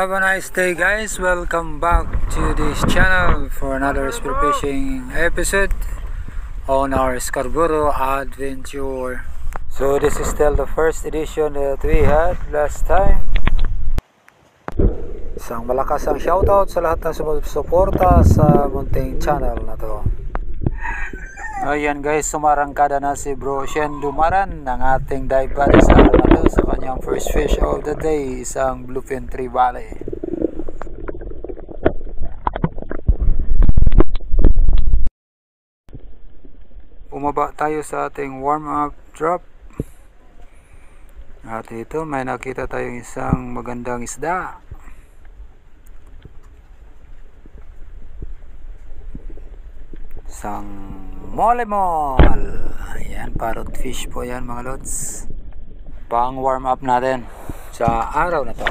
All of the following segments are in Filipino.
Have a nice day, guys. Welcome back to this channel for another spearfishing episode on our Scarborough adventure. So this is still the first edition that we had last time. Isang malakas ang shoutout sa lahat ng sumusuporta sa munting channel na to. Ayan guys, sumarangkada na si Bro Shen Dumaran ng ating dive buddy sa araw na to sa kanyang first fish of the day, isang Bluefin Tree Valley. Bumaba tayo sa ating warm up drop at ito may nakita tayong isang magandang isda. Isang molemol. Ayan, parrot fish po yan mga lods. Pang warm up natin sa araw na to.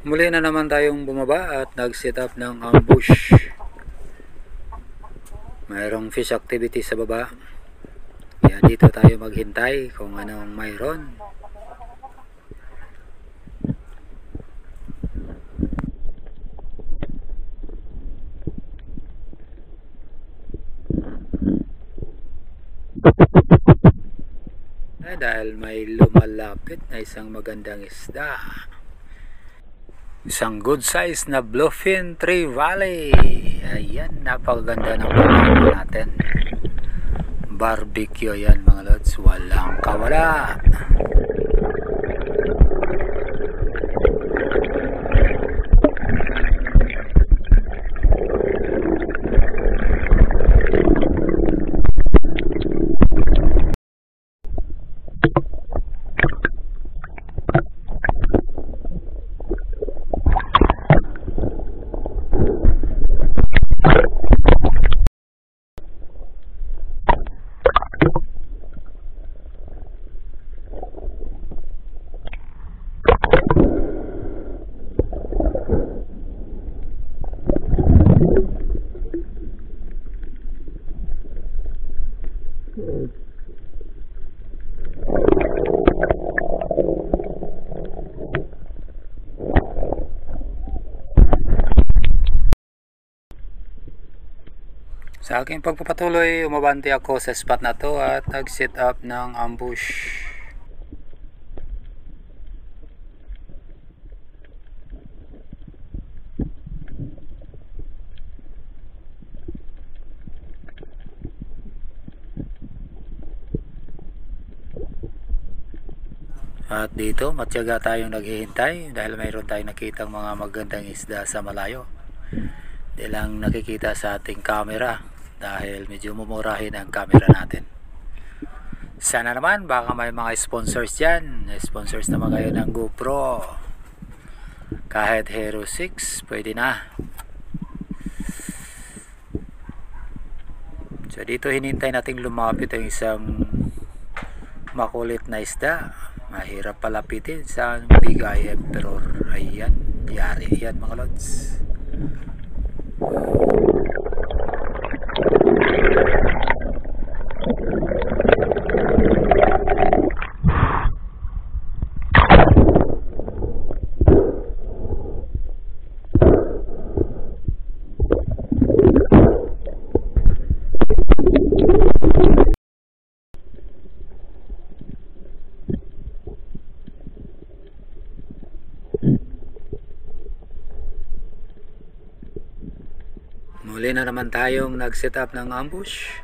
Muli na naman tayong bumaba at nag-set up ng ambush. Mayroong fish activity sa baba. Kaya dito tayo maghintay kung anong mayroon. Dahil may lumalapit na isang magandang isda. Isang good size na Bluefin Tree Valley. Ayan, napakaganda ng panahon natin. Barbecue yan mga lods, walang kawala. Sa aking pagpapatuloy, umabante ako sa spot na to at nag-set up ng ambush. At dito, matyaga tayong naghihintay dahil mayroon tayong nakitang mga magandang isda sa malayo. Di lang nakikita sa ating camera dahil medyo mumurahin ang camera natin. Sana naman baka may mga sponsors dyan. Sponsors naman kayo ng GoPro. Kahit Hero 6 pwede na. So dito hinintay natin lumapit ang isang makulit na isda. Mahirap palapitin sa Big Eye Emperor. Ayan, yari yan mga lods. Muli na naman tayong nag-set up ng ambush.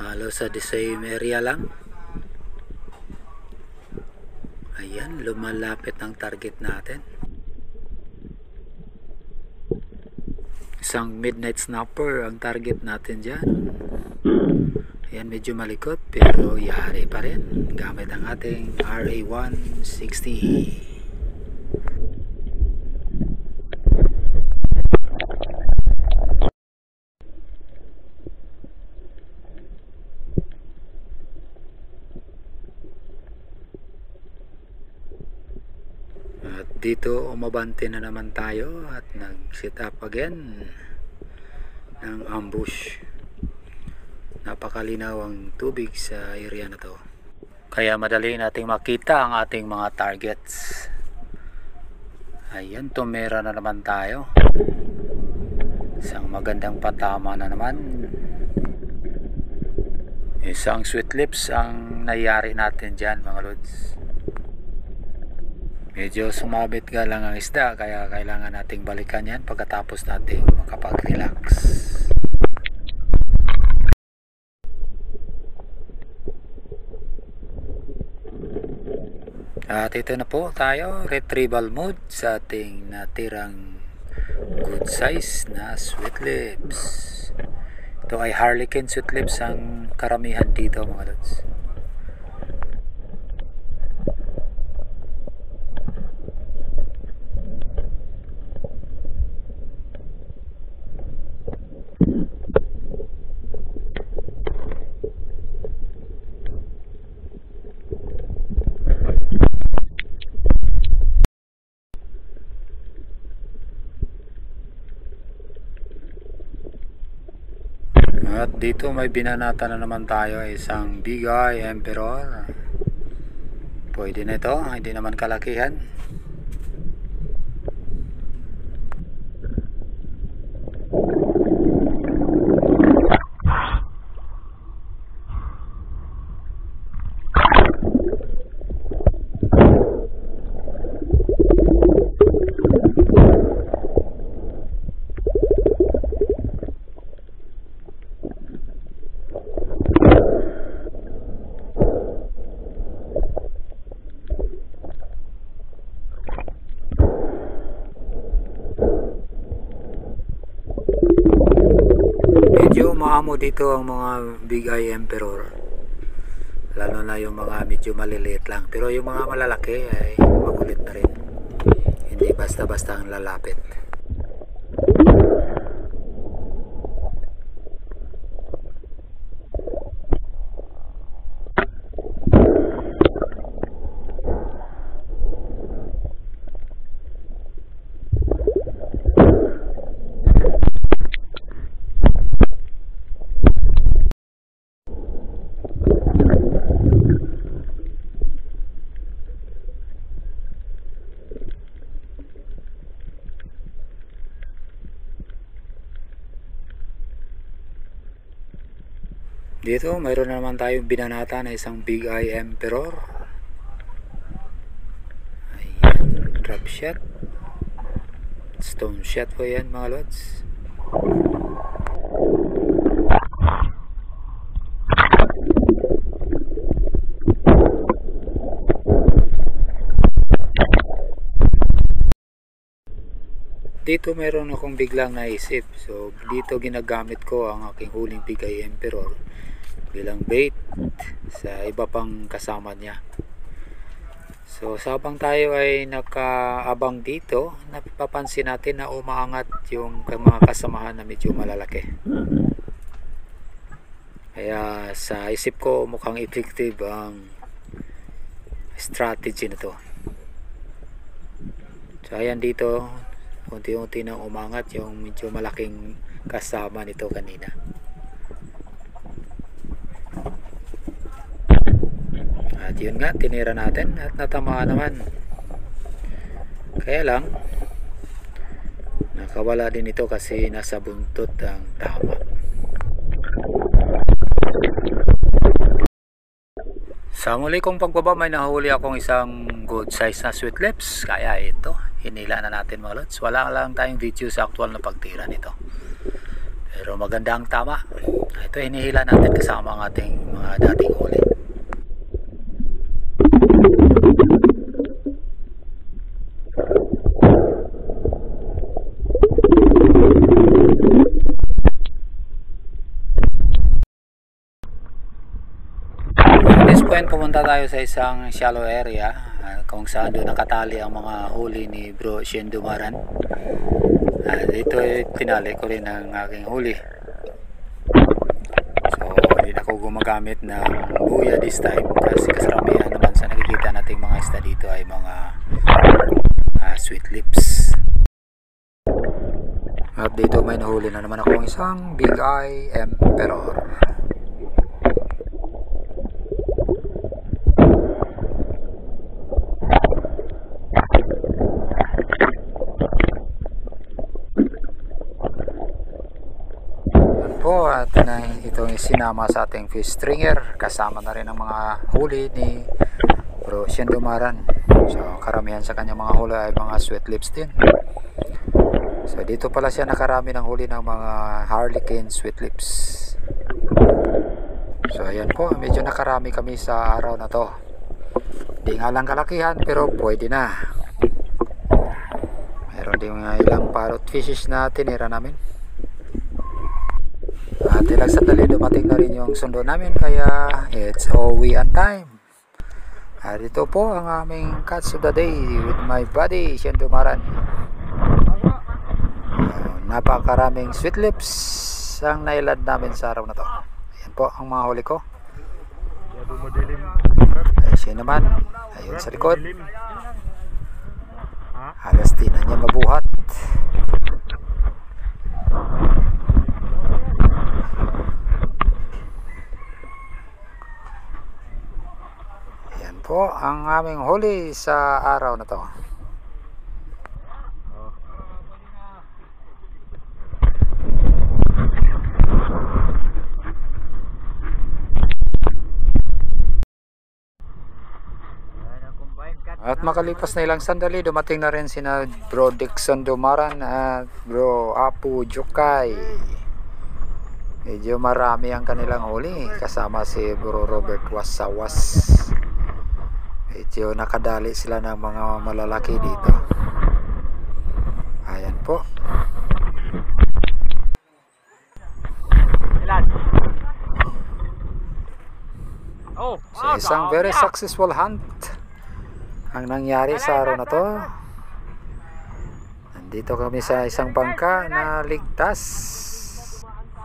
Halos sa the same area lang. Ayan, lumalapit ng target natin. Isang midnight snapper ang target natin dyan. Ayan, medyo malikot pero yari pa rin gamit ang ating RA160. Dito umabante na naman tayo at nag-set up again ng ambush. Napakalinaw ang tubig sa area na to, kaya madali nating makita ang ating mga targets. Ayan, tumira na naman tayo. Isang magandang patama na naman. Isang sweet lips ang nangyari natin dyan, mga lods. Medyo sumabit nga lang ang isda, kaya kailangan nating balikan yan pagkatapos nating makapag-relax. At ito na po tayo, retrieval mode sa ating natirang good size na sweet lips. Ito ay Harlequin sweet lips ang karamihan dito, mga lods. At dito may binanata na naman tayo, isang Big Eye Emperor. Pwede na ito, hindi naman kalakihan. Medyo maamo dito ang mga Big Eye Emperor, lalo na yung mga medyo maliliit lang, pero yung mga malalaki ay makulit na rin, hindi basta-basta ang lalapit. Dito mayroon na naman tayong binanata na isang Big Eye Emperor. Ayan, drop shot, stone shot po yan, mga lods. Dito meron akong biglang naisip, so dito ginagamit ko ang aking huling Big Eye Emperor bilang bait sa iba pang kasama niya. So sabang tayo ay nakaabang dito, napapansin natin na umaangat yung mga kasamahan na medyo malalaki. Kaya sa isip ko mukhang effective ang strategy na to. So ayan, dito unti-unti nang umangat yung medyo malaking kasama nito kanina. At yun nga, tinira natin at natamaan naman. Kaya lang nakawala din ito kasi nasa buntot ang tama. Sa muli kong pagbaba may nahuli akong isang good size na sweet lips, kaya ito hinila na natin, mga lods. Wala lang tayong video sa actual na pagtira nito, pero maganda ang tama. Ito hinihila natin kasama ang ating mga dating huli. Pumunta tayo sa isang shallow area kung saan doon nakatali ang mga huli ni Bro Shen Dumaran. Dito tinali ko rin ang aking huli. So hindi na ako gumagamit ng buya this time kasi kasaramihan naman sa nakikita nating mga isda dito ay mga sweet lips. At dito may nahuli na naman akong isang Big Eye Emperor. At itong sinama sa ating fish stringer, kasama na rin ang mga huli ni Bro Shendumaran. So karamihan sa kanyang mga huli ay mga sweet lips din. So dito pala siya nakarami ng huli ng mga Harlequin sweet lips. So ayan po, medyo nakarami kami sa araw na to. Di nga lang kalakihan pero pwede na. Meron din mga ilang parrot fishes na tinira namin. At ilang sandali dumating na rin yung sundo namin, kaya it's OWIan time. At ito po ang aming catch of the day with my buddy Shendumaran. Napakaraming sweet lips ang nailad namin sa araw na to. Ayan po ang mga huli ko. Ay siya naman, ayun sa likod. Halos di na niya mabuhat. Po ang aming huli sa araw na to. At makalipas na ilang sandali, dumating na rin sina Bro Dixon Dumaran at Bro Apu Jukay. Medyo marami ang kanilang huli, kasama si Bro Robert Wasawas. Medyo nakadali sila ng mga malalaki dito. Ayan po. So isang very successful hunt ang nangyari sa araw na to. Nandito kami sa isang bangka na ligtas.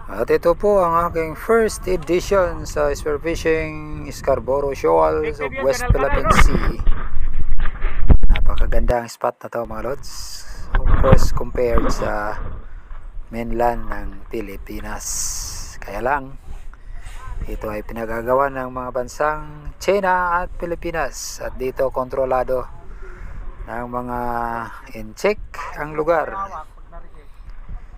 At ito po ang aking first edition sa spearfishing Scarborough Shoals of West Philippine Sea. Napakagandang spot na to mga lods. Of course compared sa mainland ng Pilipinas. Kaya lang ito ay pinagagawa ng mga bansang China at Pilipinas. At dito kontrolado ng mga incheck ang lugar.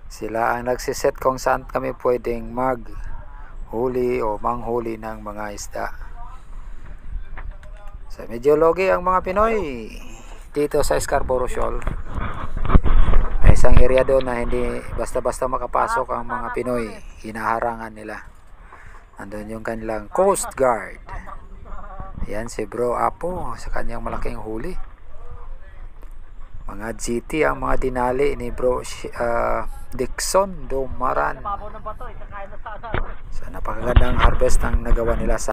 Sila ang nagsiset kung saan kami pwedeng maghuli o manghuli ng mga isda. So medyo logi ang mga Pinoy dito sa Scarborough Shoal. May isang area doon na hindi basta-basta makapasok ang mga Pinoy. Hinaharangan nila. Andun yung kanilang Coast Guard. Yan si Bro Apo sa kanyang malaking huli. Mga GT ang mga dinali ni Bro Dixon Dumaran. So napakagandang harvest ang nagawa nila sa